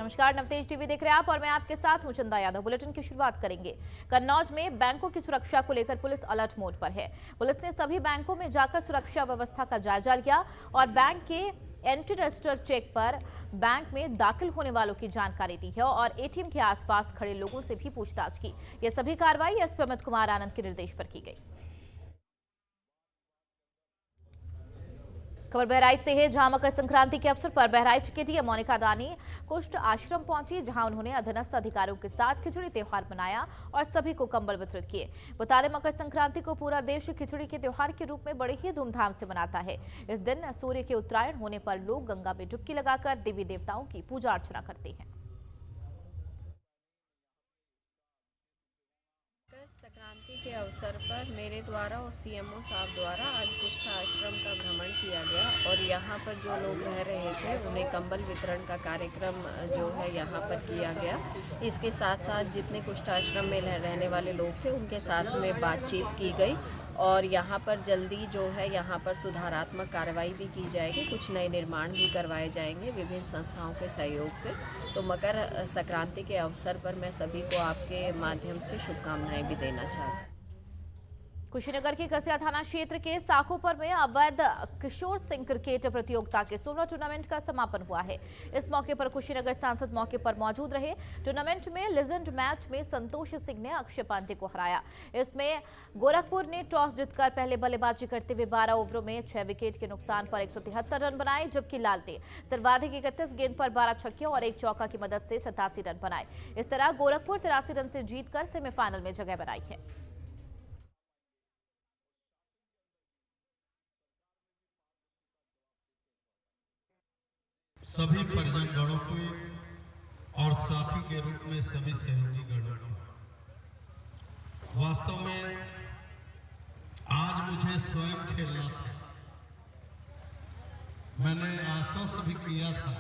नमस्कार, नवतेज टीवी देख रहे हैं आप और मैं आपके साथ हूं चंदा यादव। बुलेटिन की शुरुआत करेंगे। कन्नौज में बैंकों की सुरक्षा को लेकर पुलिस अलर्ट मोड पर है। पुलिस ने सभी बैंकों में जाकर सुरक्षा व्यवस्था का जायजा लिया और बैंक के एंटी रजिस्टर चेक पर बैंक में दाखिल होने वालों की जानकारी ली है और एटीएम के आसपास खड़े लोगों से भी पूछताछ की। यह सभी कार्रवाई एसपी अमित कुमार आनंद के निर्देश पर की गई। खबर बहराइच से है, जहां मकर संक्रांति के अवसर पर बहराइच के डीएम मोनिका दानी कुष्ठ आश्रम पहुंची, जहां उन्होंने अधीनस्थ अधिकारियों के साथ खिचड़ी त्योहार मनाया और सभी को कंबल वितरित किए। बता दें, मकर संक्रांति को पूरा देश खिचड़ी के त्योहार के रूप में बड़े ही धूमधाम से मनाता है। इस दिन सूर्य के उत्तरायण होने पर लोग गंगा में डुबकी लगाकर देवी देवताओं की पूजा अर्चना करते हैं। संक्रांति के अवसर पर मेरे द्वारा और सीएमओ साहब द्वारा आज कुष्ठ आश्रम का भ्रमण किया गया और यहाँ पर जो लोग रह रहे थे उन्हें कंबल वितरण का कार्यक्रम जो है यहाँ पर किया गया। इसके साथ साथ जितने कुष्ठ आश्रम में रहने वाले लोग थे उनके साथ में बातचीत की गई और यहाँ पर जल्दी जो है यहाँ पर सुधारात्मक कार्रवाई भी की जाएगी। कुछ नए निर्माण भी करवाए जाएंगे विभिन्न संस्थाओं के सहयोग से। तो मकर संक्रांति के अवसर पर मैं सभी को आपके माध्यम से शुभकामनाएं भी देना चाहती हूँ। कुशीनगर के कसिया थाना क्षेत्र के साखोपर में अवैध किशोर सिंह क्रिकेट प्रतियोगिता के 16वां टूर्नामेंट का समापन हुआ है। इस मौके पर कुशीनगर सांसद मौके पर मौजूद रहे। टूर्नामेंट में लीजेंड मैच में संतोष सिंह ने अक्षय पांडे को हराया। इसमें गोरखपुर ने टॉस जीतकर पहले बल्लेबाजी करते हुए 12 ओवरों में 6 विकेट के नुकसान पर 173 रन बनाए, जबकि लाल ने सर्वाधिक 31 गेंद पर 12 छक्के और 1 चौका की मदद से 87 रन बनाए। इस तरह गोरखपुर 83 रन से जीतकर सेमीफाइनल में जगह बनाई है। सभी परिजनगणों के और साथी के रूप में सभी सहयोगी गणों को वास्तव में आज मुझे स्वयं खेलना था। मैंने आश्वस्त भी किया था।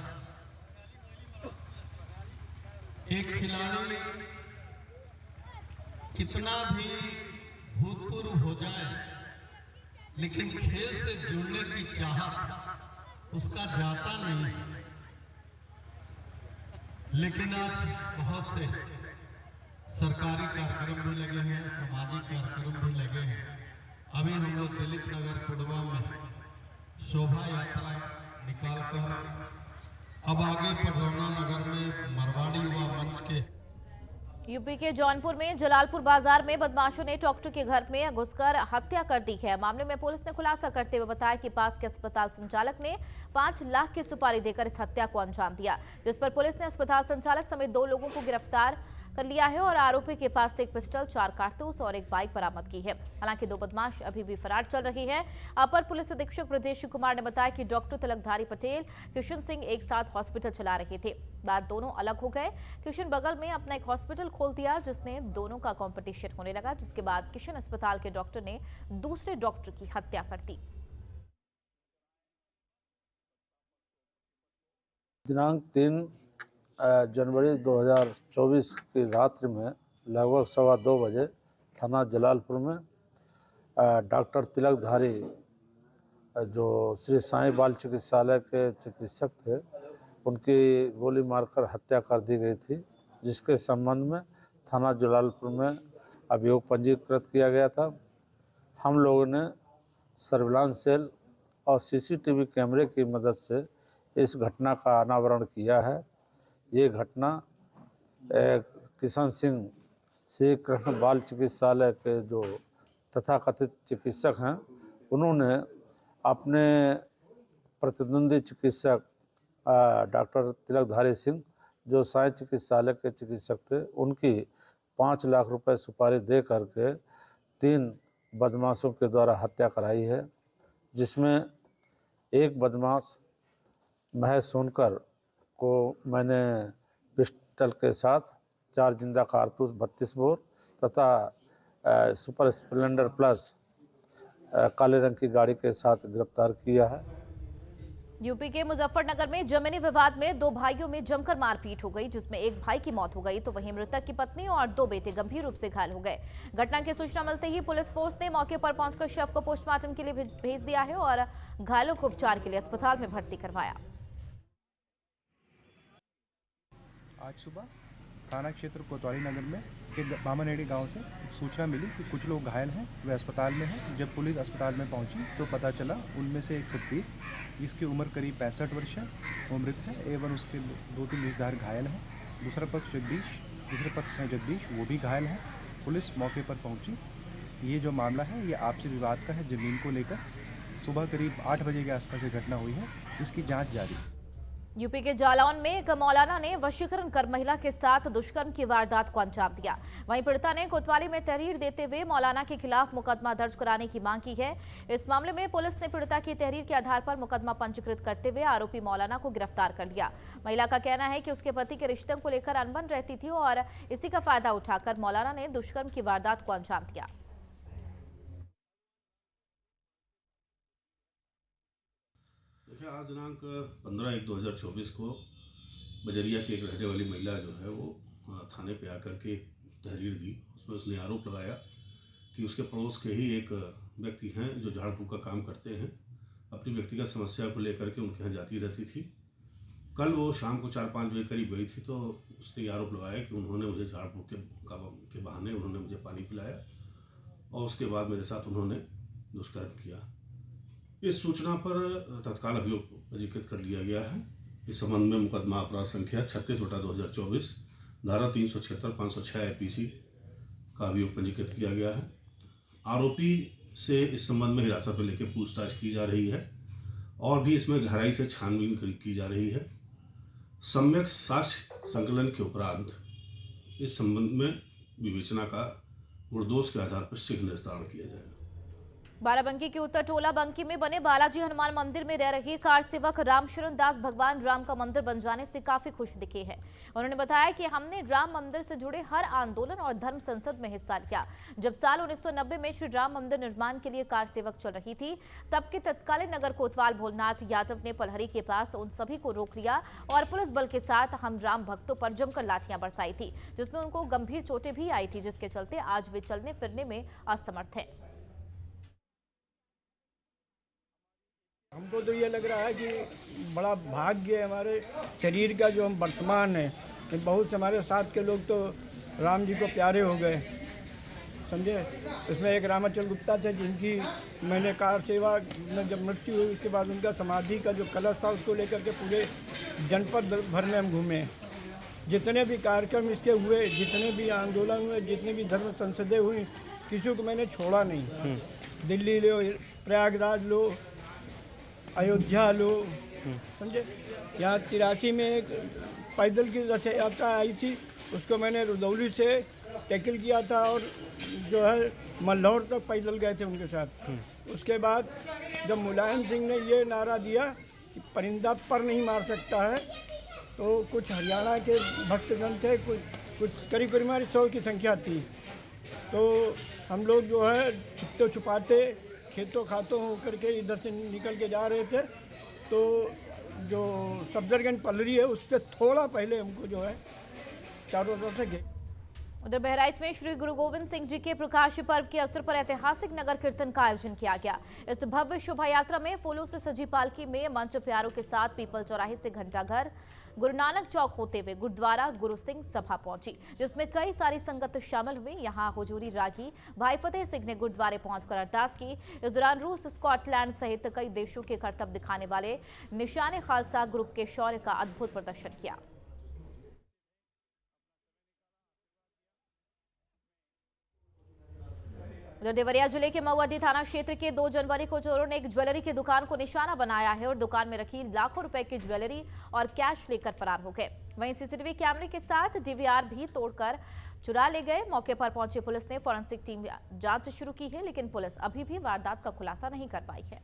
एक खिलाड़ी कितना भी भूतपूर्व हो जाए, लेकिन खेल से जुड़ने की चाहत उसका जाता नहीं। लेकिन आज बहुत से सरकारी कार्यक्रम भी लगे हैं, सामाजिक कार्यक्रम भी लगे हैं। अभी हम लोग दिलीप नगर कुड़वा में शोभा यात्रा निकालकर अब आगे पडरौना नगर में मरवाड़ी युवा मंच के। यूपी के जौनपुर में जलालपुर बाजार में बदमाशों ने डॉक्टर के घर में घुसकर हत्या कर दी है। मामले में पुलिस ने खुलासा करते हुए बताया कि पास के अस्पताल संचालक ने 5 लाख की सुपारी देकर इस हत्या को अंजाम दिया, जिस पर पुलिस ने अस्पताल संचालक समेत 2 लोगों को गिरफ्तार कर लिया है और आरोपी के पास से एक पिस्टल, 4 कारतूस और एक बाइक बरामद की है। हालांकि 2 बदमाश अभी भी फरार चल रही है। अपर पुलिस अधीक्षक ब्रजेश कुमार ने बताया कि डॉक्टर तिलकधारी पटेल, किशन सिंह एक साथ हॉस्पिटल चला रहे थे। बाद दोनों अलग हो गए। किशन बगल में अपना एक हॉस्पिटल खोल दिया, जिसने दोनों का कंपटीशन होने लगा, जिसके बाद किशन अस्पताल के डॉक्टर ने दूसरे डॉक्टर की हत्या कर दी। दिनांक 3 जनवरी 2024 की रात्रि में लगभग 2:15 बजे थाना जलालपुर में डॉक्टर तिलकधारी जो श्री साईं बाल चिकित्सालय के चिकित्सक थे, उनकी गोली मारकर हत्या कर दी गई थी, जिसके संबंध में थाना जलालपुर में अभियोग पंजीकृत किया गया था। हम लोगों ने सर्विलांस सेल और सीसीटीवी कैमरे की मदद से इस घटना का अनावरण किया है। ये घटना किशन सिंह श्री कृष्ण बाल चिकित्सालय के जो तथाकथित चिकित्सक हैं, उन्होंने अपने प्रतिद्वंदी चिकित्सक डॉक्टर तिलकधारी सिंह, जो साईं चिकित्सालय के चिकित्सक थे, उनकी 5 लाख रुपए सुपारी दे करके 3 बदमाशों के द्वारा हत्या कराई है, जिसमें एक बदमाश महेश सोनकर को मैंने पिस्टल के साथ 4 जिंदा कारतूस, 32 बोर तथा सुपर स्प्लेंडर प्लस काले रंग की गाड़ी के साथ गिरफ्तार किया है। यूपी के मुजफ्फरनगर में जमीनी विवाद में 2 भाइयों में जमकर मारपीट हो गई, जिसमें एक भाई की मौत हो गई तो वहीं मृतक की पत्नी और 2 बेटे गंभीर रूप से घायल हो गए। घटना की सूचना मिलते ही पुलिस फोर्स ने मौके पर पहुंचकर शव को पोस्टमार्टम के लिए भेज दिया है और घायलों को उपचार के लिए अस्पताल में भर्ती करवाया। आज सुबह थाना क्षेत्र कोतवाली नगर में एक बामनहेड़ी गांव से एक सूचना मिली कि कुछ लोग घायल हैं, वे अस्पताल में हैं। जब पुलिस अस्पताल में पहुंची तो पता चला उनमें से एक सतबीर, जिसकी उम्र करीब 65 वर्ष है, वो मृत है एवं उसके 2-3 रिश्तेदार घायल हैं। दूसरे पक्ष हैं जगदीश, वो भी घायल हैं। पुलिस मौके पर पहुंची। ये जो मामला है ये आपसी विवाद का है, ज़मीन को लेकर। सुबह करीब 8 बजे के आसपास ये घटना हुई है, इसकी जाँच जारी है। यूपी के जालौन में एक मौलाना ने वशीकरण कर महिला के साथ दुष्कर्म की वारदात को अंजाम दिया। वहीं पीड़िता ने कोतवाली में तहरीर देते हुए मौलाना के खिलाफ मुकदमा दर्ज कराने की मांग की है। इस मामले में पुलिस ने पीड़िता की तहरीर के आधार पर मुकदमा पंजीकृत करते हुए आरोपी मौलाना को गिरफ्तार कर लिया। महिला का कहना है कि उसके पति के रिश्ते को लेकर अनबन रहती थी और इसी का फायदा उठाकर मौलाना ने दुष्कर्म की वारदात को अंजाम दिया। देखिए, आज दिनांक 15/1/2024 को बजरिया की एक रहने वाली महिला जो है वो थाने पे आकर के तहरीर दी। उसमें उसने आरोप लगाया कि उसके पड़ोस के ही एक व्यक्ति हैं जो झाड़ फूँक का काम करते हैं। अपनी व्यक्तिगत समस्या को लेकर के उनके यहाँ जाती रहती थी। कल वो शाम को 4-5 बजे करीब गई थी तो उसने ये आरोप लगाया कि उन्होंने मुझे झाड़ फूँक के बहाने उन्होंने मुझे पानी पिलाया और उसके बाद मेरे साथ उन्होंने दुष्कर्म किया। इस सूचना पर तत्काल अभियोग पंजीकृत कर लिया गया है। इस संबंध में मुकदमा अपराध संख्या 36/2024 धारा 376-506 IPC का अभियोग पंजीकृत किया गया है। आरोपी से इस संबंध में हिरासत में लेकर पूछताछ की जा रही है और भी इसमें गहराई से छानबीन की जा रही है। सम्यक साक्ष्य संकलन के उपरांत इस संबंध में विवेचना का गुणदोष के आधार पर शीघ्र निस्तारण किया जाएगा। बाराबंकी के उत्तर टोला बंकी में बने बालाजी हनुमान मंदिर में रह रहे कार सेवक रामशरण दास भगवान राम का मंदिर बन जाने से काफी खुश दिखे हैं। उन्होंने बताया कि हमने राम मंदिर से जुड़े हर आंदोलन और धर्म संसद में हिस्सा लिया। जब साल 1990 में श्री राम मंदिर निर्माण के लिए कार सेवक चल रही थी, तब के तत्कालीन नगर कोतवाल भोलनाथ यादव ने पलहरी के पास उन सभी को रोक लिया और पुलिस बल के साथ हम राम भक्तों पर जमकर लाठियां बरसाई थी, जिसमें उनको गंभीर चोटें भी आई थी, जिसके चलते आज वे चलने फिरने में असमर्थ हैं। हमको तो ये लग रहा है कि बड़ा भाग्य है हमारे शरीर का जो हम वर्तमान है कि बहुत से हमारे साथ के लोग तो राम जी को प्यारे हो गए, समझे। उसमें एक रामाचल गुप्ता थे जिनकी मैंने कार सेवा में जब मृत्यु हुई उसके बाद उनका समाधि का जो कलश था उसको लेकर के पूरे जनपद भर में हम घूमे। जितने भी कार्यक्रम इसके हुए, जितने भी आंदोलन हुए, जितनी भी धर्म संसदें हुई, किसी को मैंने छोड़ा नहीं। दिल्ली लो, प्रयागराज लो, अयोध्या लो, समझे। यहाँ 83 में एक पैदल की रथ यात्रा आई थी, उसको मैंने रुदौली से टैकल किया था और जो है मल्हौर तक पैदल गए थे उनके साथ। उसके बाद जब मुलायम सिंह ने ये नारा दिया कि परिंदा पर नहीं मार सकता है, तो कुछ हरियाणा के भक्तगण थे, कुछ करीब हमारी 100 की संख्या थी। तो हम लोग जो है छुपते छुपाते खेतों खातों होकर के इधर से निकल के जा रहे थे, तो जो सफदरगंज पलरी है उससे थोड़ा पहले हमको जो है चारों तरफ से घे। उधर बहराइच में श्री गुरु गोविंद सिंह जी के प्रकाश पर्व के अवसर पर ऐतिहासिक नगर कीर्तन का आयोजन किया गया। इस भव्य शोभा यात्रा में फूलों से सजी पालकी में मंच प्यारों के साथ पीपल चौराहे से घंटाघर, गुरु नानक चौक होते हुए गुरुद्वारा गुरु सिंह सभा पहुंची, जिसमें कई सारी संगत शामिल हुई। यहां हुजूरी रागी भाई फतेह सिंह ने गुरुद्वारे पहुंचकर अरदास की। इस दौरान रूस, स्कॉटलैंड सहित कई देशों के करतब दिखाने वाले निशाने खालसा ग्रुप के शौर्य का अद्भुत प्रदर्शन किया। उधर देवरिया जिले के मऊअड्डी थाना क्षेत्र के 2 जनवरी को चोरों ने एक ज्वेलरी की दुकान को निशाना बनाया है और दुकान में रखी लाखों रुपए की ज्वेलरी और कैश लेकर फरार हो गए। वहीं सीसीटीवी कैमरे के साथ डीवीआर भी तोड़कर चुरा ले गए। मौके पर पहुंची पुलिस ने फॉरेंसिक टीम जांच शुरू की है, लेकिन पुलिस अभी भी वारदात का खुलासा नहीं कर पाई है।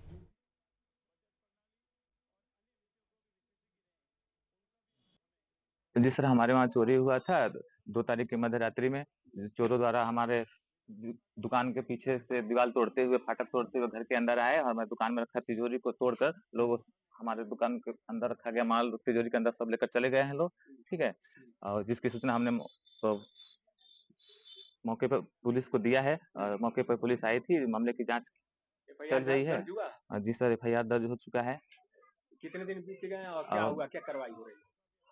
जी सर, हमारे वहाँ चोरी हुआ था 2 तारीख की मध्य रात्रि में। चोरों द्वारा हमारे दुकान के पीछे से दीवार तोड़ते हुए, फाटक तोड़ते हुए घर के अंदर आए और हमारे दुकान में रखा तिजोरी को तोड़कर लोग हमारे दुकान के अंदर रखा गया माल तिजोरी के अंदर सब लेकर चले गए हैं लोग, ठीक है। और जिसकी सूचना हमने तो मौके पर पुलिस को दिया है और मौके पर पुलिस आई थी, मामले की जांच चल रही है। जी सर, FIR दर्ज हो चुका है। कितने दिन बीत गए और क्या हुआ, क्या कार्रवाई हो रही है?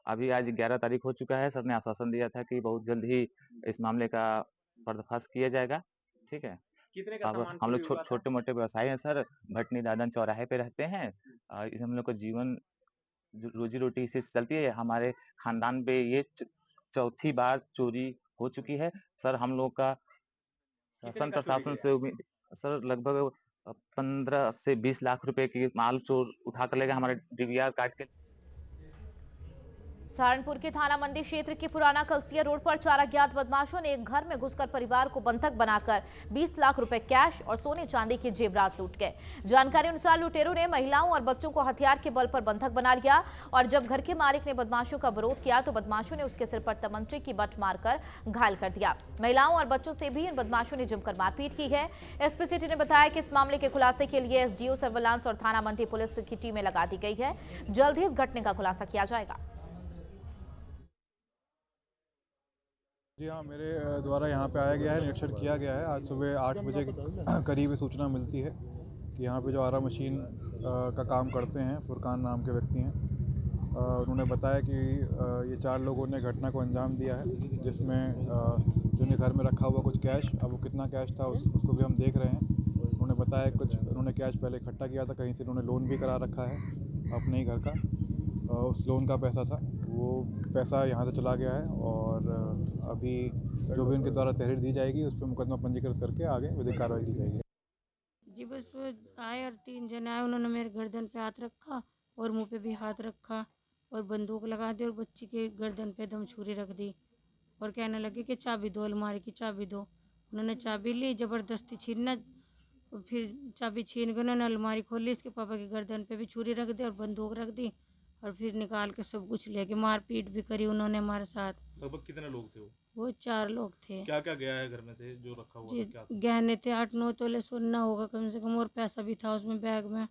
अभी आज 11 तारीख हो चुका है। सर ने आश्वासन दिया था कि बहुत जल्द ही इस मामले का पर्दाफाश किया जाएगा। ठीक है। कितने का अब सामान हम लोग चोरी हुआ था? छोटे-मोटे व्यवसायी हैं सर, भटनी दादन चौराहे पे रहते हैं। इस हम लोग का जीवन रोजी-रोटी इसी से चलती है। हमारे खानदान पे ये चौथी बार चोरी हो चुकी है। सर हम लोग का कितने शासन का चोरी प्रशासन गया? से उम्मीद सर लगभग 15 से 20 लाख रुपए की माल चोर उठा कर ले गए हमारे डीवीआर काट के। सहारनपुर के थाना मंडी क्षेत्र के पुराना कलसिया रोड पर 4 अज्ञात बदमाशों ने एक घर में घुसकर परिवार को बंधक बनाकर 20 लाख रुपए कैश और सोने चांदी के जेवरात लूट गए। जानकारी अनुसार लुटेरों ने महिलाओं और बच्चों को हथियार के बल पर बंधक बना लिया और जब घर के मालिक ने बदमाशों का विरोध किया तो बदमाशों ने उसके सिर पर तमंचे की बट मारकर घायल कर दिया। महिलाओं और बच्चों से भी इन बदमाशों ने जमकर मारपीट की है। एसपी सिटी ने बताया कि इस मामले के खुलासे के लिए एसडीओ सर्विलांस और थाना मंडी पुलिस की टीमें लगा दी गई है। जल्द ही इस घटना का खुलासा किया जाएगा। जी हाँ, मेरे द्वारा यहाँ पे आया गया है, निरीक्षण किया गया है। आज सुबह 8 बजे के करीब सूचना मिलती है कि यहाँ पे जो आरा मशीन का काम करते हैं फुरकान नाम के व्यक्ति हैं, उन्होंने बताया कि ये 4 लोगों ने घटना को अंजाम दिया है, जिसमें जो उन्हें घर में रखा हुआ कुछ कैश, अब वो कितना कैश था उसको भी हम देख रहे हैं। उन्होंने बताया कुछ उन्होंने कैश पहले इकट्ठा किया था, कहीं से उन्होंने लोन भी करा रखा है अपने ही घर का, उस लोन का पैसा था, वो पैसा यहाँ से चला गया है और अभी जो भी उनके द्वारा तहरीर दी जाएगी उस पर मुकदमा पंजीकृत करके आगे विधिक कार्रवाई की जाएगी। जी बस वो आए और 3 जने आए, उन्होंने मेरे गर्दन पे हाथ रखा और मुंह पे भी हाथ रखा और बंदूक लगा दी और बच्ची के गर्दन पे दम छुरी रख दी और कहने लगे कि चाबी दो, अलमारी की चाबी दो। उन्होंने चाबी ली, ज़बरदस्ती छीनना, फिर चाबी छीन के उन्होंने अलमारी खोली, इसके पापा की गर्दन पे भी छुरी रख दी और बंदूक रख दी और फिर निकाल के सब कुछ लेके मारपीट भी करी उन्होंने हमारे साथ। लगभग कितने लोग थे वो 4 लोग थे। क्या क्या गया है घर में से जो रखा हुआ जी था? क्या था? गहने थे, 8-9 तोले सोना होगा कम से कम और पैसा भी था उसमें बैग में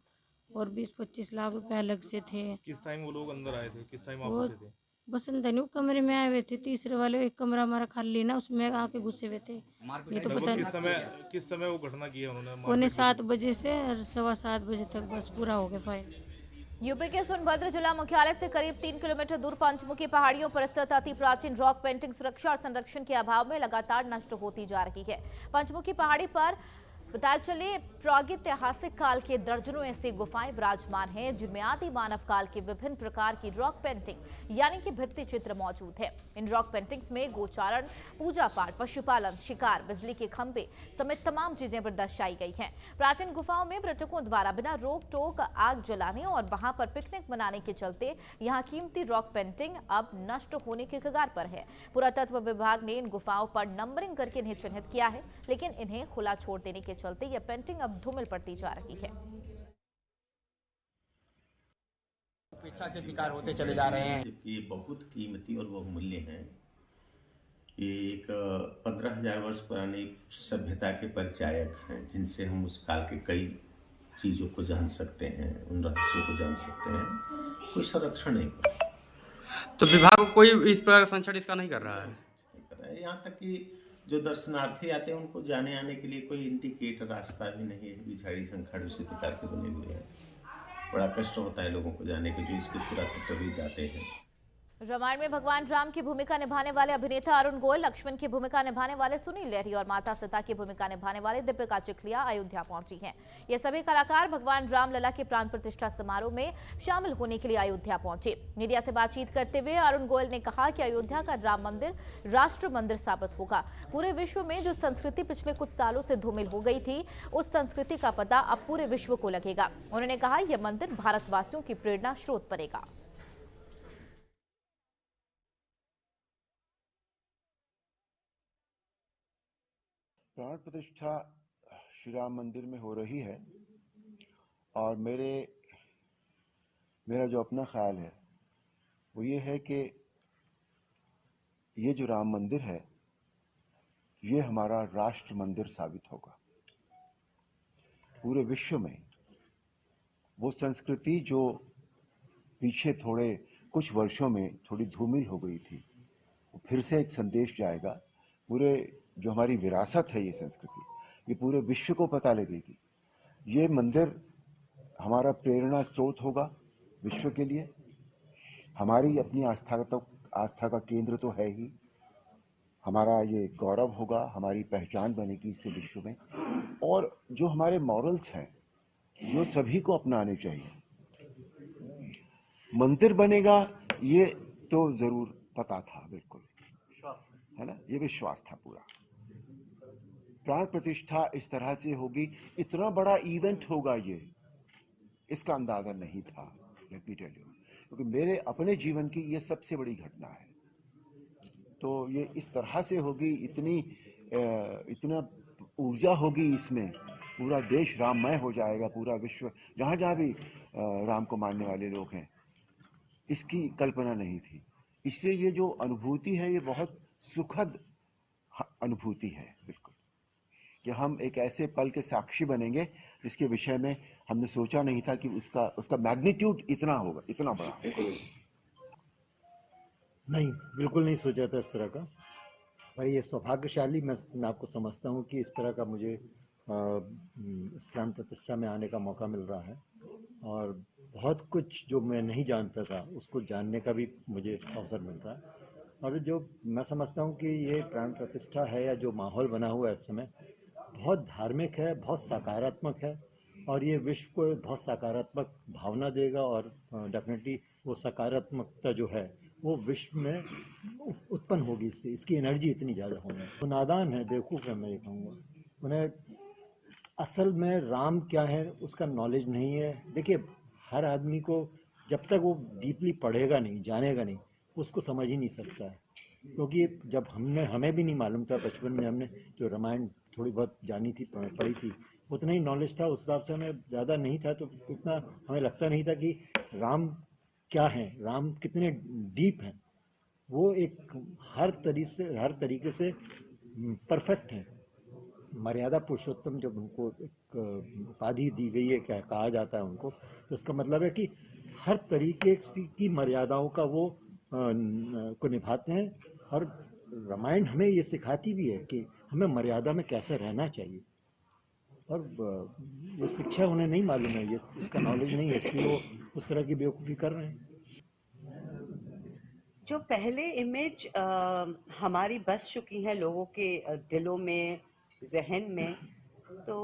और 20-25 लाख रुपए अलग से थे। किस टाइम वो लोग अंदर आए थे? किस टाइम आप वो उठे थे? बस अंदर नहीं, वो कमरे में आए हुए थे, तीसरे वाले एक कमरा हमारा खाली ना, उसमें आके घुसे हुए थे। ये तो पता लगभग किस समय वो घटना की है उन्होंने? 7:15 बजे से और 7:15 बजे तक बस पूरा हो गया फाइल। यूपी के सोनभद्र जिला मुख्यालय से करीब 3 किलोमीटर दूर पंचमुखी पहाड़ियों पर स्थित अति प्राचीन रॉक पेंटिंग सुरक्षा और संरक्षण के अभाव में लगातार नष्ट होती जा रही है। पंचमुखी पहाड़ी पर बताया चले प्रागैतिहासिक काल के दर्जनों ऐसी गुफाएं विराजमान हैं जिनमें आदि मानव काल के विभिन्न प्रकार की रॉक पेंटिंग यानी कि भित्ति चित्र मौजूद है। इन रॉक पेंटिंग्स में गोचारण, पूजा पाठ, पशुपालन, शिकार, बिजली के खंभे समेत तमाम चीजें दर्शाई गई हैं। प्राचीन गुफाओं में पर्यटकों द्वारा बिना रोक टोक आग जलाने और वहां पर पिकनिक मनाने के चलते यहाँ कीमती रॉक पेंटिंग अब नष्ट होने के कगार पर है। पुरातत्व विभाग ने इन गुफाओं पर नंबरिंग करके इन्हें चिन्हित किया है, लेकिन इन्हें खुला छोड़ देने के चलते यह पेंटिंग अब धूमिल पड़ती जा रही है। उपेक्षा के शिकार होते चले जा रहे हैं। ये बहुत कीमती और बहुमूल्य हैं। ये एक 15,000 वर्ष पुरानी सभ्यता के परिचायक हैं, जिनसे हम उस काल के कई चीज़ों को जान सकते हैं, उन रहस्यों को जान सकते हैं। कोई संरक्षण नहीं कर रहा। तो विभाग कोई इस प्रकार का संरक्षण इसका नहीं कर रहा है। यहाँ तक कि जो दर्शनार्थी आते हैं उनको जाने आने के लिए कोई इंडिकेटर रास्ता भी नहीं है। बिछाड़ी संखंड उसी प्रकार के बने हुए हैं। बड़ा कष्ट होता है लोगों को जाने के जो इसके पुरातत्व भी जाते हैं। रामायण में भगवान राम की भूमिका निभाने वाले अभिनेता अरुण गोयल, लक्ष्मण की भूमिका निभाने वाले सुनील लहरी और माता सीता की भूमिका निभाने वाले दीपिका चिखलिया अयोध्या पहुंची हैं। ये सभी कलाकार भगवान रामलला के प्राण प्रतिष्ठा समारोह में शामिल होने के लिए अयोध्या पहुंचे। मीडिया से बातचीत करते हुए अरुण गोयल ने कहा कि अयोध्या का राम मंदिर राष्ट्र मंदिर साबित होगा। पूरे विश्व में जो संस्कृति पिछले कुछ सालों से धूमिल हो गई थी, उस संस्कृति का पता अब पूरे विश्व को लगेगा। उन्होंने कहा यह मंदिर भारतवासियों की प्रेरणा स्रोत बनेगा। प्राण प्रतिष्ठा श्री राम मंदिर में हो रही है और मेरा जो अपना ख्याल है वो ये है कि ये जो राम मंदिर है ये हमारा राष्ट्र मंदिर साबित होगा। पूरे विश्व में वो संस्कृति जो पीछे थोड़े कुछ वर्षों में थोड़ी धूमिल हो गई थी, वो फिर से एक संदेश जाएगा। पूरे जो हमारी विरासत है ये संस्कृति, ये पूरे विश्व को पता लगेगी। ये मंदिर हमारा प्रेरणा स्रोत होगा विश्व के लिए। हमारी अपनी आस्था का केंद्र तो है ही। हमारा ये गौरव होगा, हमारी पहचान बनेगी इससे विश्व में। और जो हमारे मॉरल्स हैं जो सभी को अपनाने चाहिए। मंदिर बनेगा ये तो जरूर पता था, बिल्कुल है ना, ये विश्वास था पूरा। प्राण प्रतिष्ठा इस तरह से होगी, इतना बड़ा इवेंट होगा ये, इसका अंदाजा नहीं था, लेट मी टेल यू, क्योंकि मेरे अपने जीवन की ये सबसे बड़ी घटना है। तो ये इस तरह से होगी, इतना ऊर्जा होगी इसमें, पूरा देश राममय हो जाएगा, पूरा विश्व जहाँ जहाँ भी राम को मानने वाले लोग हैं, इसकी कल्पना नहीं थी। इसलिए ये जो अनुभूति है ये बहुत सुखद अनुभूति है, बिल्कुल, कि हम एक ऐसे पल के साक्षी बनेंगे जिसके विषय में हमने सोचा नहीं था कि उसका मैग्नीट्यूड इतना होगा, इतना बड़ा। नहीं, बिल्कुल नहीं सोचा था इस तरह का। पर ये सौभाग्यशाली मैं आपको समझता हूँ कि इस तरह का मुझे इस प्राण प्रतिष्ठा में आने का मौका मिल रहा है, और बहुत कुछ जो मैं नहीं जानता था उसको जानने का भी मुझे अवसर मिल रहा है। और जो मैं समझता हूँ कि ये प्राण प्रतिष्ठा है या जो माहौल बना हुआ है इस समय, बहुत धार्मिक है, बहुत सकारात्मक है, और ये विश्व को बहुत सकारात्मक भावना देगा। और डेफिनेटली वो सकारात्मकता जो है वो विश्व में उत्पन्न होगी, इससे इसकी एनर्जी इतनी ज़्यादा होगी। वो नादान है, बेवकूफ़ है, मैं ये कहूँगा। उन्हें असल में राम क्या है उसका नॉलेज नहीं है। देखिए, हर आदमी को जब तक वो डीपली पढ़ेगा नहीं, जानेगा नहीं, उसको समझ ही नहीं सकता है। क्योंकि जब हमें भी नहीं मालूम था, बचपन में हमने जो रामायण थोड़ी बहुत जानी थी, पढ़ी थी, उतना ही नॉलेज था, उस हिसाब से हमें ज़्यादा नहीं था, तो इतना हमें लगता नहीं था कि राम क्या है, राम कितने डीप हैं। वो एक हर तरीके से परफेक्ट है। मर्यादा पुरुषोत्तम जब उनको एक उपाधि दी गई है, क्या कहा जाता है उनको, तो इसका मतलब है कि हर तरीके की मर्यादाओं का वो को निभाते हैं। और रामायण हमें ये सिखाती भी है कि हमें मर्यादा में कैसे रहना चाहिए। और ये शिक्षा उन्हें नहीं मालूम है, ये इसका नॉलेज नहीं है, इसलिए वो उस तरह की बेवकूफ़ी कर रहे हैं। जो पहले इमेज हमारी बस चुकी है लोगों के दिलों में, जहन में, तो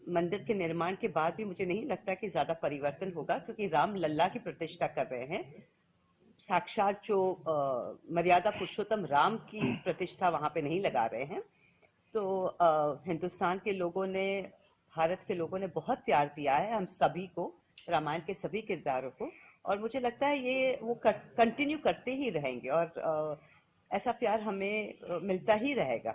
मंदिर के निर्माण के बाद भी मुझे नहीं लगता कि ज्यादा परिवर्तन होगा, क्योंकि राम लल्ला की प्रतिष्ठा कर रहे हैं। साक्षात जो मर्यादा पुरुषोत्तम राम की प्रतिष्ठा वहां पे नहीं लगा रहे हैं। तो हिंदुस्तान के लोगों ने, भारत के लोगों ने बहुत प्यार दिया है हम सभी को, रामायण के सभी किरदारों को, और मुझे लगता है ये वो कंटिन्यू करते ही रहेंगे, और ऐसा प्यार हमें मिलता ही रहेगा।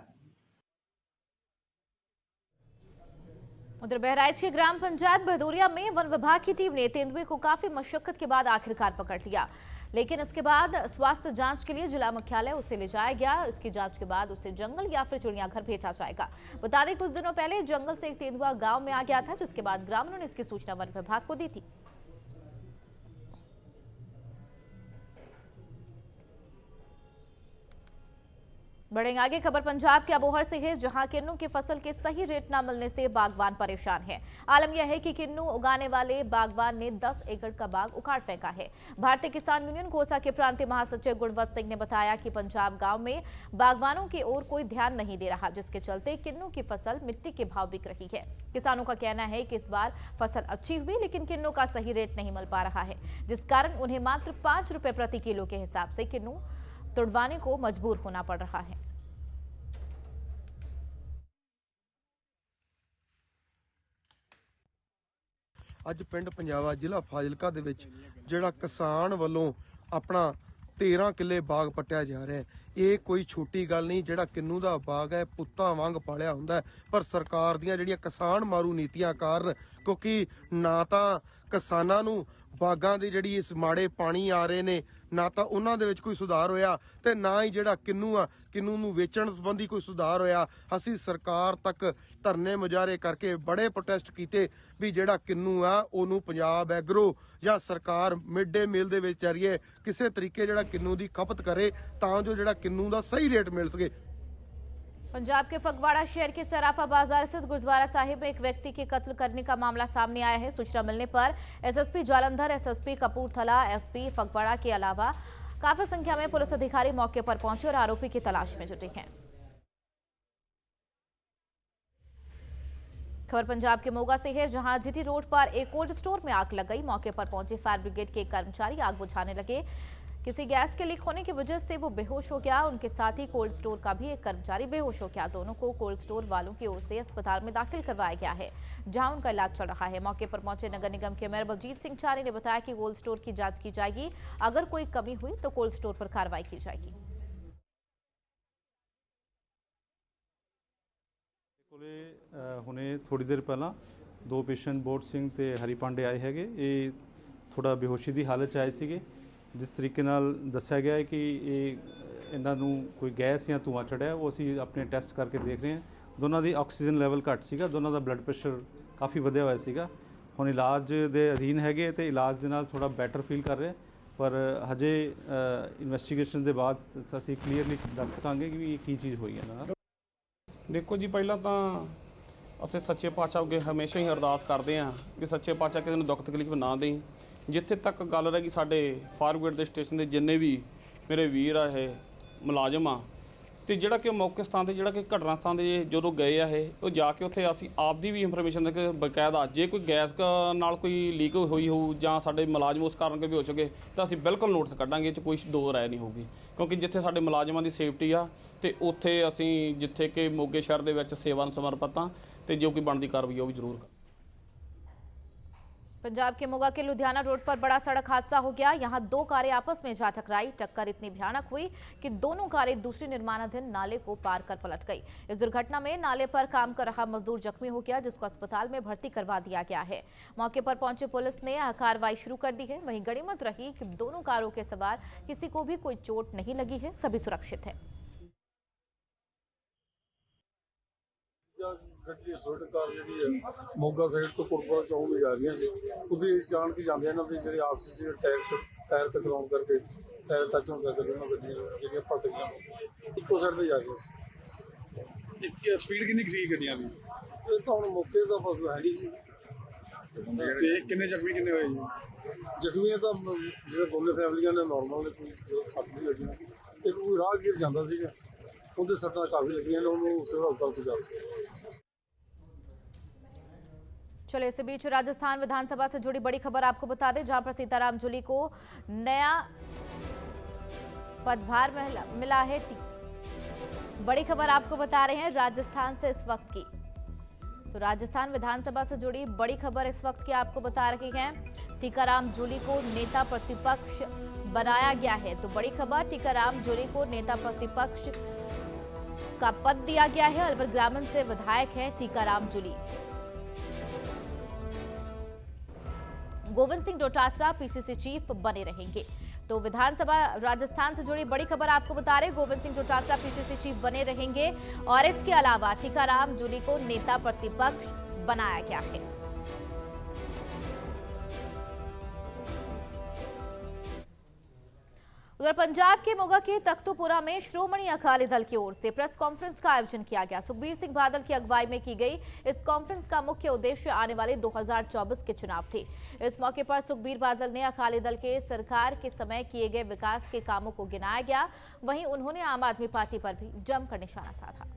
उधर बहराइच के ग्राम पंचायत भदौरिया में वन विभाग की टीम ने तेंदुए को काफी मशक्कत के बाद आखिरकार पकड़ लिया, लेकिन इसके बाद स्वास्थ्य जांच के लिए जिला मुख्यालय उसे ले जाया गया। इसकी जांच के बाद उसे जंगल या फिर चिड़ियाघर भेजा जाएगा। बता दें, कुछ दिनों पहले जंगल से एक तेंदुआ गांव में आ गया था, जिसके बाद ग्रामीणों ने इसकी सूचना वन विभाग को दी थी। बढ़ेंगे आगे। खबर पंजाब के अबोहर से है, जहां किन्नू की फसल के सही रेट न मिलने से बागवान परेशान है। आलम यह है कि किन्नू उगाने वाले बागवान ने 10 एकड़ का बाग उखाड़ फेंका है। भारतीय किसान यूनियन खोसा के प्रांतीय महासचिव गुणवंत सिंह ने बताया कि पंजाब गांव में बागवानों की ओर कोई ध्यान नहीं दे रहा, जिसके चलते किन्नू की फसल मिट्टी के भाव बिक रही है। किसानों का कहना है कि इस बार फसल अच्छी हुई, लेकिन किन्नू का सही रेट नहीं मिल पा रहा है, जिस कारण उन्हें मात्र 5 रुपए प्रति किलो के हिसाब से किन्नू तुड़वाने को मजबूर होना पड़ रहा है। ਅੱਜ ਪਿੰਡ ਪੰਜਾਬਾ ਜ਼ਿਲ੍ਹਾ ਫਾਜ਼ਿਲਕਾ ਦੇ ਵਿੱਚ ਜਿਹੜਾ ਕਿਸਾਨ ਵੱਲੋਂ ਆਪਣਾ 13 ਕਿੱਲੇ ਬਾਗ ਪੱਟਿਆ ਜਾ ਰਿਹਾ ਹੈ, ਇਹ ਕੋਈ ਛੋਟੀ ਗੱਲ ਨਹੀਂ। ਜਿਹੜਾ ਕਿੰਨੂ ਦਾ ਬਾਗ ਹੈ ਪੁੱਤਾਂ ਵਾਂਗ ਪਾਲਿਆ ਹੁੰਦਾ, ਪਰ ਸਰਕਾਰ ਦੀਆਂ ਜਿਹੜੀਆਂ ਕਿਸਾਨ ਮਾਰੂ ਨੀਤੀਆਂ ਕਾਰਨ, ਕਿਉਂਕਿ ਨਾ ਤਾਂ ਕਿਸਾਨਾਂ ਨੂੰ ਬਾਗਾਂ ਦੀ ਜਿਹੜੀ ਇਸ ਮਾੜੇ ਪਾਣੀ ਆ ਰਹੇ ਨੇ, ਨਾ ਤਾਂ ਉਹਨਾਂ ਦੇ ਵਿੱਚ ਕੋਈ ਸੁਧਾਰ ਹੋਇਆ, ਤੇ ਨਾ ਹੀ ਜਿਹੜਾ ਕਿੰਨੂ ਨੂੰ ਵੇਚਣ ਸੰਬੰਧੀ ਕੋਈ ਸੁਧਾਰ ਹੋਇਆ। ਅਸੀਂ ਸਰਕਾਰ ਤੱਕ ਧਰਨੇ ਮੁਜ਼ਾਹਰੇ ਕਰਕੇ ਬੜੇ ਪ੍ਰੋਟੈਸਟ ਕੀਤੇ ਵੀ ਜਿਹੜਾ ਕਿੰਨੂ ਆ ਉਹਨੂੰ ਪੰਜਾਬ ਐਗਰੋ ਜਾਂ ਸਰਕਾਰ ਮਿਡ ਡੇ ਮੀਲ ਦੇ ਵਿੱਚ ਜ਼ਰੀਏ ਕਿਸੇ ਤਰੀਕੇ ਜਿਹੜਾ ਕਿੰਨੂ ਦੀ ਖਪਤ ਕਰੇ, ਤਾਂ ਜੋ ਜਿਹੜਾ ਕਿੰਨੂ ਦਾ ਸਹੀ ਰੇਟ ਮਿਲ ਸਕੇ। पंजाब के फगवाड़ा शहर के सराफा बाजार स्थित गुरुद्वारा साहिब में एक व्यक्ति के कत्ल करने का मामला सामने आया है। सूचना मिलने पर SSP Jalandhar, SSP Kapurthala, SP Phagwara के अलावा काफी संख्या में पुलिस अधिकारी मौके पर पहुंचे और आरोपी की तलाश में जुटे हैं। खबर पंजाब के मोगा से है, जहां जीटी रोड पर एक कोल्ड स्टोर में आग लग गई। मौके पर पहुंचे फायर ब्रिगेड के कर्मचारी आग बुझाने लगे। किसी गैस के लीक होने की वजह से वो बेहोश हो गया। उनके साथ ही कोल्ड स्टोर का भी एक कर्मचारी बेहोश हो गया। दोनों को कोल्ड स्टोर वालों की ओर से अस्पताल में दाखिल करवाया गया है, जहां उनका इलाज चल रहा है। मौके पर पहुंचे नगर निगम के मेयर बलजीत सिंह चानी ने बताया कि कोल्ड स्टोर की जांच की जाएगी। अगर कोई कमी हुई तो कोल्ड स्टोर पर कार्रवाई की जाएगी। ਹੁਣੇ थोड़ी देर पहला दो पेशेंट बोट सिंह ते हरी पांडे आए हैगे। ये थोड़ा बेहोशी की हालत आए सीगे। जिस तरीके नाल दस्सिया गया है कि इन्हां नूं कोई गैस या धुआं चढ़िया, वो असीं अपने टेस्ट करके देख रहे हैं। दोनों दी ऑक्सीजन लैवल घट सीगा, दोनों का ब्लड प्रेशर काफ़ी वधिया होया सीगा। हुण इलाज दे अधीन हैगे ते इलाज दे नाल थोड़ा बैटर फील कर रहे, पर हजे इन्वेस्टिगेशन के बाद असीं क्लीयरली दस सकांगे कि की चीज़ हुई है। देखो जी, पहला तो ਅਸੀਂ सच्चे पातशाह अगे हमेशा ही अरदास करते हैं कि सच्चे पातशाह किसी दुख तकलीफ ना दें। जिथे तक गल रही कि साडे फायर ब्रिगेड के स्टेशन के जिन्ने भी मेरे वीर आ ये मुलाजम आ तो जोड़ा कि मौके स्थान से जोड़ा कि घटना स्थान से जो गए आ वो जाके उत्थे असीं आपदी भी इंफॉर्मेशन दे बकायदा जे कोई गैस नाल कोई लीक हुई हो जां साडे मुलाजम उस कारण के भी हो सके तो असीं बिल्कुल नोटिस कढ़ांगे, कोई दो राय नहीं होगी। क्योंकि जिथे साडे मुलाजमां दी सेफ्टी आ तो उत्थे असीं जिथे कि मोगे शहर दे विच सेवा नूं समर्पित हाँ तो जो कोई बनती कार्रवाई वो भी जरूर कर। पंजाब के मोगा के लुधियाना रोड पर बड़ा सड़क हादसा हो गया। यहां दो कारें आपस में जा टकराई। टक्कर इतनी भयानक हुई कि दोनों कारें दूसरे निर्माणाधीन नाले को पार कर पलट गई। इस दुर्घटना में नाले पर काम कर रहा मजदूर जख्मी हो गया, जिसको अस्पताल में भर्ती करवा दिया गया है। मौके पर पहुंचे पुलिस ने कार्रवाई शुरू कर दी है। वहीं गनीमत रही कि दोनों कारों के सवार किसी को भी कोई चोट नहीं लगी है, सभी सुरक्षित है। ਗੱਡੀ ਸਵਿਫਟ ਕਾਰ ਜਿਹੜੀ ਹੈ ਮੋਗਾ ਸਾਈਡ ਤੋਂ ਕੋਟਪੁਰਾ ਚੌਂਕ ਨੂੰ ਜਾ ਰਹੀਆਂ ਸੀ। ਉਹਦੇ ਜਾਣ ਕੇ ਜਾਂਦੇ ਇਹਨਾਂ ਦੇ ਜਿਹੜੇ ਆਪਸ ਵਿੱਚ ਟਾਇਰ ਟਕਰਾਉਣ ਕਰਕੇ ਟਾਇਰ ਟੱਚ ਹੋਣ ਕਰਕੇ ਦੋਨੋਂ ਗੱਡੀਆਂ ਜਿਹੜੀਆਂ ਪਲਟ ਗਈਆਂ। ਇੱਕੋ ਸਾਈਡ ਤੇ ਜਾ ਰਹੀਆਂ ਸੀ। ਸਪੀਡ ਕਿੰਨੀ ਸੀ ਗੱਡੀਆਂ ਦੀ? ਇਹ ਤਾਂ ਹੁਣ ਮੌਕੇ ਦਾ ਬਸ ਹੈ ਨਹੀਂ ਸੀ। ਤੇ ਕਿੰਨੇ ਜ਼ਖਮੀ ਕਿੰਨੇ ਹੋਏ ਜੀ? ਜ਼ਖਮੀਆਂ ਤਾਂ ਜਿਹੜੇ ਦੋਨੇ ਫੈਮਲੀਆਂ ਨੇ ਨੋਰਮਲ ਨੇ, ਕੋਈ ਸੱਟ ਨਹੀਂ ਲੱਗੀਆਂ। ਇੱਕ ਕੋਈ ਰਾਹਗੀਰ ਜਾਂਦਾ ਸੀਗਾ, ਉਹਦੇ ਸੱਟਾਂ ਕਾਫੀ ਲੱਗੀਆਂ ਨੇ, ਉਹਨੂੰ ਸਿਵਲ ਹਸਪਤਾਲ ਪਹੁੰਚਾ। चलिए, इस बीच राजस्थान विधानसभा से जुड़ी बड़ी खबर आपको बता दें, जहां पर सीताराम जूली को नया पदभार मिला है। बड़ी खबर आपको बता रहे हैं राजस्थान से इस वक्त की। तो राजस्थान विधानसभा से जुड़ी बड़ी खबर इस वक्त की आपको बता रही हैं। टीकाराम जूली को नेता प्रतिपक्ष बनाया गया है। तो बड़ी खबर, टीकाराम जूली को नेता प्रतिपक्ष का पद दिया गया है। अलवर ग्रामीण से विधायक हैं टीकाराम जूली। गोविंद सिंह डोटासरा पीसीसी चीफ बने रहेंगे। तो विधानसभा राजस्थान से जुड़ी बड़ी खबर आपको बता रहे, गोविंद सिंह डोटासरा पीसीसी चीफ बने रहेंगे और इसके अलावा टीकाराम जूली को नेता प्रतिपक्ष बनाया गया है। उधर पंजाब के मोगा के तख्तोपुरा में श्रोमणी अकाली दल की ओर से प्रेस कॉन्फ्रेंस का आयोजन किया गया। सुखबीर सिंह बादल की अगुवाई में की गई इस कॉन्फ्रेंस का मुख्य उद्देश्य आने वाले 2024 के चुनाव थे। इस मौके पर सुखबीर बादल ने अकाली दल के सरकार के समय किए गए विकास के कामों को गिनाया गया। वहीं उन्होंने आम आदमी पार्टी पर भी जमकर निशाना साधा।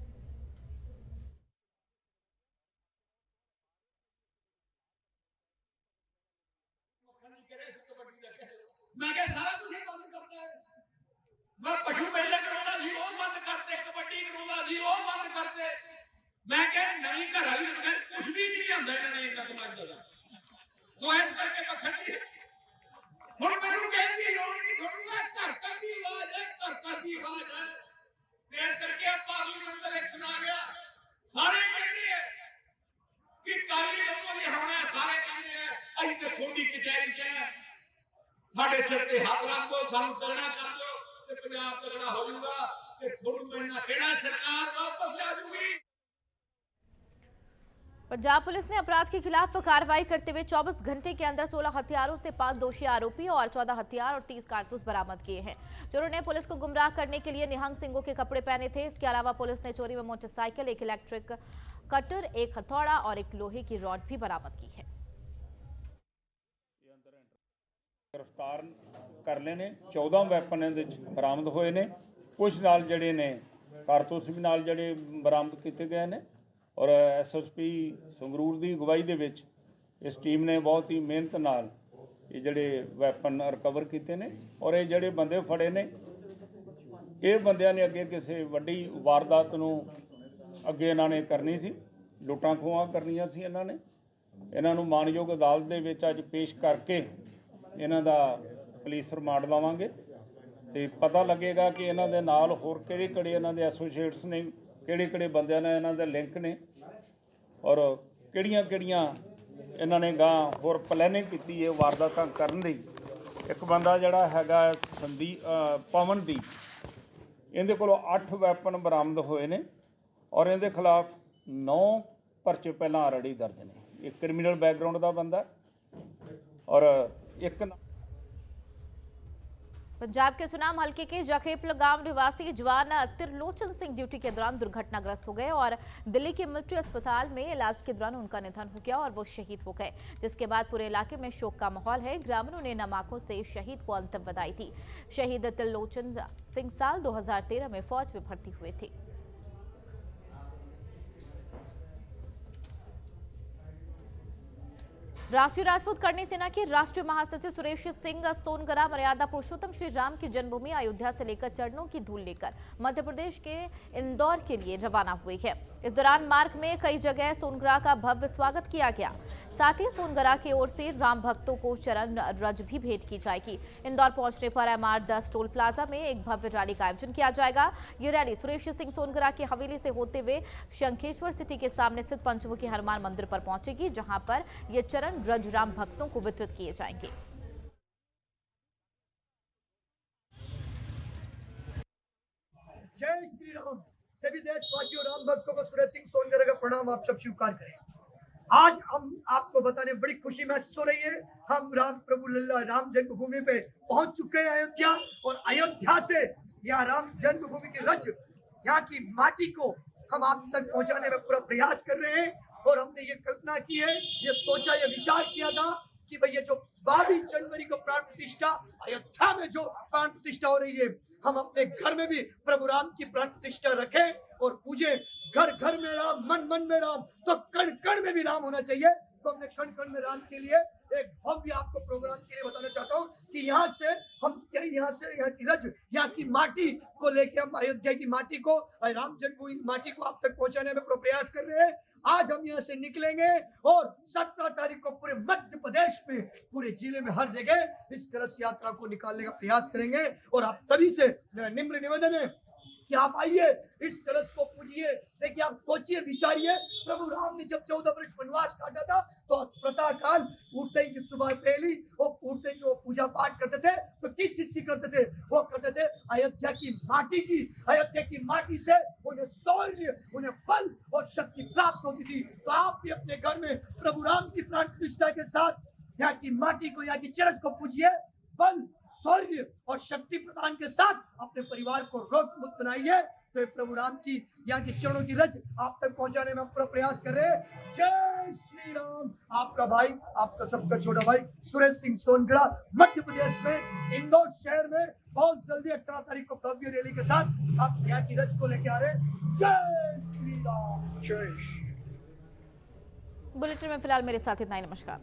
मैं पशु मेले कराਉਂਦਾ ਸੀ ਉਹ ਬੰਦ ਕਰਤੇ, ਕਬੱਡੀ कराਉਂਦਾ ਸੀ ਉਹ ਬੰਦ ਕਰਤੇ। मैं कह नवी घर वाली बगैर कुछ भी नहीं लियांदा इन्होंने इन्ना तमाशा दा। तो इस करके पखंडी ਹੁਣ ਮੈਨੂੰ ਕਹਿਣ ਦੀ ਲੋੜ ਨਹੀਂ, ਤੁਹਾਨੂੰ ਘਰ ਘਰ ਦੀ ਆਵਾਜ਼ ਹੈ, ਘਰ ਘਰ ਦੀ ਆਵਾਜ਼ ਹੈ। ਤੇ ਇਸ ਕਰਕੇ ਪਾਰਲੀਮੈਂਟ ਦਾ ਇਲੈਕਸ਼ਨ ਆ ਗਿਆ, ਸਾਰੇ ਕਹਿੰਦੇ ਆ ਕਿ ਕਾਲੀ ਲੋਕਾਂ ਦੀ ਹੋਣਾ, ਸਾਰੇ ਕਹਿੰਦੇ ਆ ਅਸੀਂ ਤੇ ਥੋੜੀ ਕਚਹਿਰੀ ਚ ਹੈ, ਸਾਡੇ ਸਿਰ ਤੇ ਹੱਥ ਰੱਖ ਦਿਓ, ਸਾਨੂੰ ਤਗੜਾ ਕਰ ਦਿਓ ਤੇ ਪੰਜਾਬ ਤਗੜਾ ਹੋ ਜਾਊਗਾ ਤੇ ਤੁਹਾਨੂੰ ਇਹਨਾਂ ਕਿਹੜਾ ਸਰਕਾਰ ਵਾਪਸ ਆ ਜੂਗੀ। पंजाब पुलिस ने अपराध के खिलाफ कार्रवाई करते हुए 24 घंटे के अंदर 16 हथियारों से 5 दोषी आरोपी और 14 हथियार और 30 कारतूस बरामद किए हैं। चोरों ने पुलिस को गुमराह करने के लिए निहंग सिंहों के कपड़े पहने थे। इसके अलावा पुलिस ने चोरी में मोटरसाइकिल, एक इलेक्ट्रिक कटर, एक हथौड़ा और एक लोहे की रॉड भी बरामद की है। गिरफ्तार कर लेने 14 वैपन बरामद हुए ने। कुछ नाल जड़े ने कारतूस भी नाल जड़े बरामद किए गए ने और SSP संगरूर की अगवाई दे विच इस टीम ने बहुत ही मेहनत नाल ये जड़े वैपन रिकवर किए ने और ये जड़े बंदे फड़े ने ये बंदियां ने अगे किसी वड्डी वारदात नूं अगे इन्हां ने करनी सी, लुट्टां खोहां करनियां सी। इन्हां नूं मानयोग अदालत दे विच अज पेश करके इन्हां दा पुलिस रिमांड लवांगे ते पता लगेगा कि इन्हां दे नाल होर किहड़े इन्हां दे एसोसीएट्स ने, किहड़े बंदियां ने इन्हां दे लिंक ने और किहड़ियां इन्हां ने गां होर प्लैनिंग कीती है वारदातां करन दी। एक बंदा जिहड़ा हैगा पवनदीप, इहदे कोलों 8 वैपन बरामद होए ने और इहदे खिलाफ 9 परचे पहलां ऑलरेडी दर्ज ने। एक क्रिमिनल बैकग्राउंड का बंदा और एक पंजाब के सुनाम हल्के के जखेपल गांव निवासी जवान त्रिलोचन सिंह ड्यूटी के दौरान दुर्घटनाग्रस्त हो गए और दिल्ली के मिलिट्री अस्पताल में इलाज के दौरान उनका निधन हो गया और वो शहीद हो गए, जिसके बाद पूरे इलाके में शोक का माहौल है। ग्रामीणों ने नम आंखों से शहीद को अंतिम बधाई दी। शहीद त्रिलोचन सिंह साल 2013 में फौज में भर्ती हुए थे। राष्ट्रीय राजपूत करणी सेना के राष्ट्रीय महासचिव सुरेश सिंह सोनगरा मर्यादा पुरुषोत्तम श्री राम की जन्मभूमि अयोध्या से लेकर चरणों की धूल लेकर मध्य प्रदेश के इंदौर के लिए रवाना हुए हैं। इस दौरान मार्ग में कई जगह सोनगरा का भव्य स्वागत किया गया। साथ ही सोनगरा की ओर से राम भक्तों को चरण रज भी भेंट की जाएगी। इंदौर पहुंचने पर MR10 टोल प्लाजा में एक भव्य रैली का आयोजन किया जाएगा। ये रैली सुरेश सिंह सोनगरा की हवेली से होते हुए शंखेश्वर सिटी के सामने स्थित पंचमुखी हनुमान मंदिर पर पहुंचेगी, जहां पर ये चरण रज राम भक्तों को वितरित किए जाएंगे। जय श्री राम। सभी देशवासियों, राम भक्तों को सुरेश सिंह सोनगरा का प्रणाम आप सब स्वीकार करें। आज हम आपको बताने बड़ी खुशी महसूस हो रही है। हम राम प्रभु लल्ला राम जन्मभूमि पे पहुंच चुके हैं अयोध्या, और अयोध्या से यहाँ राम जन्मभूमि की रज, यहाँ की माटी को हम आप तक पहुंचाने में पूरा प्रयास कर रहे हैं। और हमने ये कल्पना की है, ये सोचा, ये विचार किया था कि भाई ये जो 22 जनवरी को प्राण प्रतिष्ठा अयोध्या में जो प्राण प्रतिष्ठा हो रही है, हम अपने घर में भी प्रभु राम की प्राण प्रतिष्ठा रखें और पूजे। घर घर में राम, मन मन में राम, तो कण कण में भी राम होना चाहिए। तो हमने कण कण में राम के लिए एक भव्य आपको प्रोग्राम के लिए बताना चाहता हूँ कि यहाँ से यहाँ की रज, यहाँ की माटी को लेके हम अयोध्या की माटी को, राम जन्मभूमि की माटी को आप तक पहुंचाने में प्रयास कर रहे हैं। आज हम यहाँ से निकलेंगे और 17 तारीख को पूरे मध्य प्रदेश में, पूरे जिले में हर जगह इस कलश यात्रा को निकालने का प्रयास करेंगे। और आप सभी से मेरा निम्र निवेदन है कि आप आइए, इस कलश को पूजिए। देखिए, आप सोचिए, विचारिए, प्रभु राम ने जब 14 वर्ष वनवास काटा था तो प्रातः काल उठते ही सुबह पहली वो उठते ही वो पूजा पाठ करते थे। तो किस चीज की करते थे? वो करते थे अयोध्या की माटी की। अयोध्या की माटी से उन्हें शौर्य, उन्हें बल और शक्ति प्राप्त होती थी। तो आप भी अपने घर में प्रभु राम की प्राण प्रतिष्ठा के साथ यहाँ की माटी को, यहाँ की चरज को पूजिए। बल, शौर्य और शक्ति प्रदान के साथ अपने परिवार को रोग मुक्त बनाइए। तो प्रभु राम की यहाँ की चरणों की रज आप तक पहुंचाने में पूरा प्रयास कर रहे हैं। जय श्री राम। आपका भाई, आपका सबका छोटा भाई सुरेश सिंह सोनगरा, मध्य प्रदेश में इंदौर शहर में बहुत जल्दी 18 तारीख को भव्य रैली के साथ आप यहाँ की रज को लेके आ रहे हैं। जय श्री राम। जय श्री। बुलेटिन में फिलहाल मेरे साथ इतना ही। नमस्कार।